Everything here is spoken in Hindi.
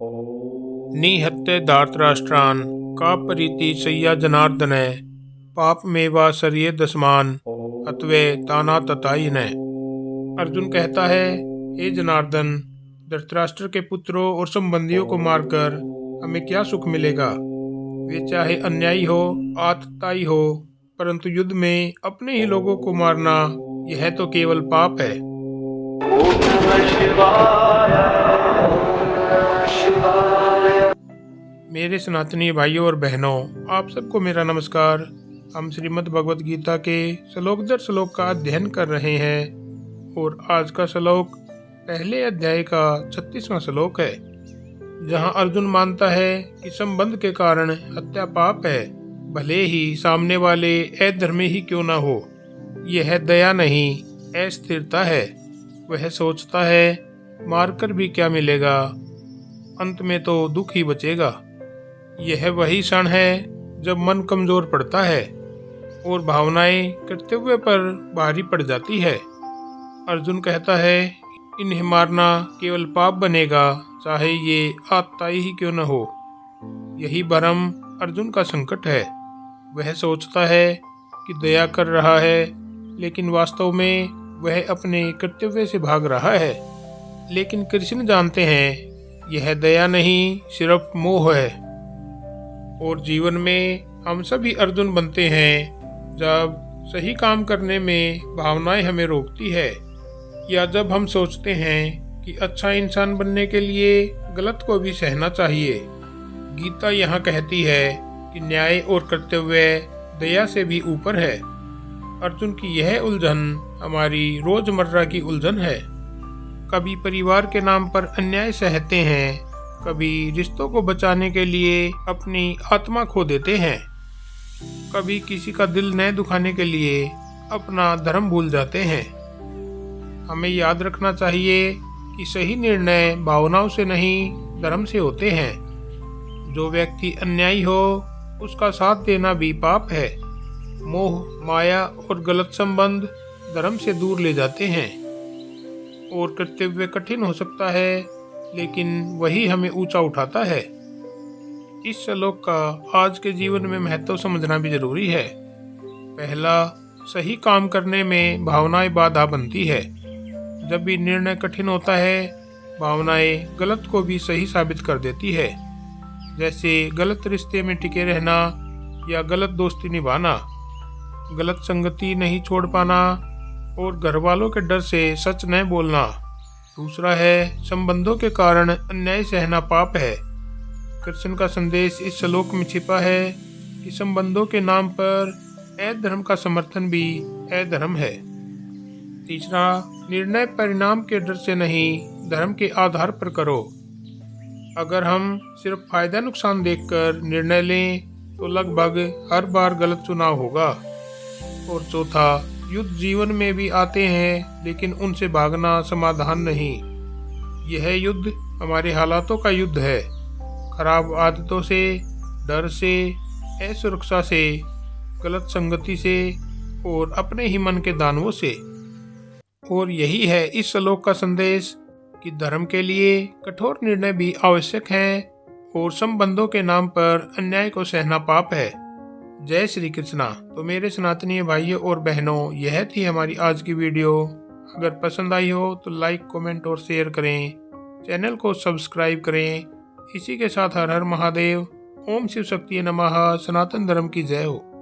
निहत्ते धार्तराष्ट्रान् कापरीति सय्या जनार्दने पापमेवा सर्ये दस्मान अत्वे ताना ततायिने। अर्जुन कहता है, हे जनार्दन, धृतराष्ट्र के पुत्रों और संबंधियों को मारकर हमें क्या सुख मिलेगा। वे चाहे अन्यायी हो, आतताई हो, परंतु युद्ध में अपने ही लोगों को मारना यह तो केवल पाप है। मेरे सनातनी भाइयों और बहनों, आप सबको मेरा नमस्कार। हम श्रीमद् भगवद गीता के श्लोक दर श्लोक का अध्ययन कर रहे हैं और आज का श्लोक पहले अध्याय का 36वां श्लोक है, जहां अर्जुन मानता है कि संबंध के कारण हत्या पाप है, भले ही सामने वाले अधर्मी ही क्यों न हो। यह दया नहीं, अस्थिरता है। वह सोचता है, मारकर भी क्या मिलेगा, अंत में तो दुख ही बचेगा। यह वही क्षण है जब मन कमजोर पड़ता है और भावनाएं कर्तव्य पर भारी पड़ जाती है। अर्जुन कहता है, इन्हें मारना केवल पाप बनेगा, चाहे ये आतताई ही क्यों न हो। यही भ्रम अर्जुन का संकट है। वह सोचता है कि दया कर रहा है, लेकिन वास्तव में वह अपने कर्तव्य से भाग रहा है। लेकिन कृष्ण जानते हैं, यह दया नहीं, सिर्फ मोह है। और जीवन में हम सभी अर्जुन बनते हैं जब सही काम करने में भावनाएं हमें रोकती है, या जब हम सोचते हैं कि अच्छा इंसान बनने के लिए गलत को भी सहना चाहिए। गीता यहाँ कहती है कि न्याय और कर्तव्य दया से भी ऊपर है। अर्जुन की यह उलझन हमारी रोजमर्रा की उलझन है। कभी परिवार के नाम पर अन्याय सहते हैं, कभी रिश्तों को बचाने के लिए अपनी आत्मा खो देते हैं, कभी किसी का दिल न दुखाने के लिए अपना धर्म भूल जाते हैं। हमें याद रखना चाहिए कि सही निर्णय भावनाओं से नहीं, धर्म से होते हैं। जो व्यक्ति अन्यायी हो, उसका साथ देना भी पाप है। मोह, माया और गलत संबंध धर्म से दूर ले जाते हैं। और कर्तव्य कठिन हो सकता है, लेकिन वही हमें ऊंचा उठाता है। इस श्लोक का आज के जीवन में महत्व समझना भी जरूरी है। पहला, सही काम करने में भावनाएं बाधा बनती है। जब भी निर्णय कठिन होता है, भावनाएं गलत को भी सही साबित कर देती है। जैसे गलत रिश्ते में टिके रहना या गलत दोस्ती निभाना, गलत संगति नहीं छोड़ पाना और घर वालों के डर से सच न बोलना। दूसरा है, संबंधों के कारण अन्याय सहना पाप है। कृष्ण का संदेश इस श्लोक में छिपा है कि संबंधों के नाम पर अधर्म का समर्थन भी अधर्म है। तीसरा, निर्णय परिणाम के डर से नहीं, धर्म के आधार पर करो। अगर हम सिर्फ फायदा नुकसान देखकर निर्णय लें तो लगभग हर बार गलत चुनाव होगा। और चौथा, युद्ध जीवन में भी आते हैं, लेकिन उनसे भागना समाधान नहीं। यह युद्ध हमारे हालातों का युद्ध है। खराब आदतों से, डर से, असुरक्षा से, गलत संगति से और अपने ही मन के दानवों से। और यही है इस श्लोक का संदेश कि धर्म के लिए कठोर निर्णय भी आवश्यक हैं और संबंधों के नाम पर अन्याय को सहना पाप है। जय श्री कृष्णा। तो मेरे सनातनी भाइयों और बहनों, यह थी हमारी आज की वीडियो। अगर पसंद आई हो तो लाइक, कमेंट और शेयर करें। चैनल को सब्सक्राइब करें। इसी के साथ हर हर महादेव। ओम शिव शक्ति नमः। सनातन धर्म की जय हो।